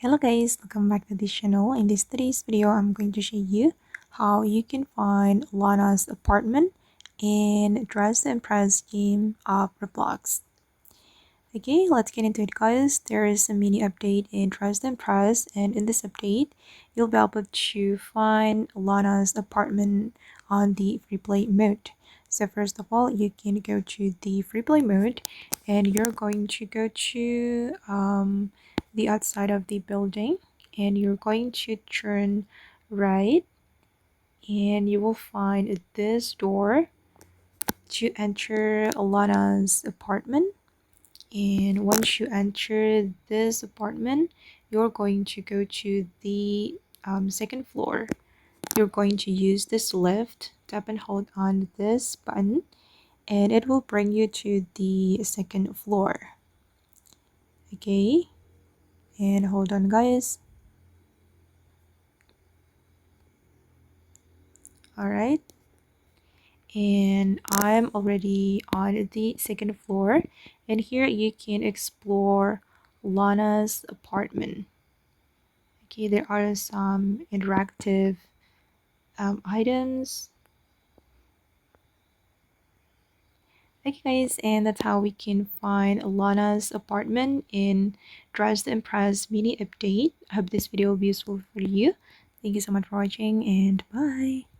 Hello guys, welcome back to this channel. In this today's video, I'm going to show you how you can find Lana's apartment in Dress to Impress game of Roblox. Okay, let's get into it guys. There is a mini update in Dress to Impress, and in this update, you'll be able to find Lana's apartment on the free play mode. So first of all, you can go to the free play mode and you're going to go to the outside of the building and you're going to turn right and you will find this door to enter Lana's apartment. And once you enter this apartment, you're going to go to the second floor. You're going to use this lift, tap and hold on this button, and it will bring you to the second floor. Okay, and hold on guys. All right, and I'm already on the second floor, and here you can explore Lana's apartment. Okay, there are some interactive items. Okay guys, and that's how we can find Lana's apartment in Dress to Impress mini update. I hope this video will be useful for you. Thank you so much for watching and bye.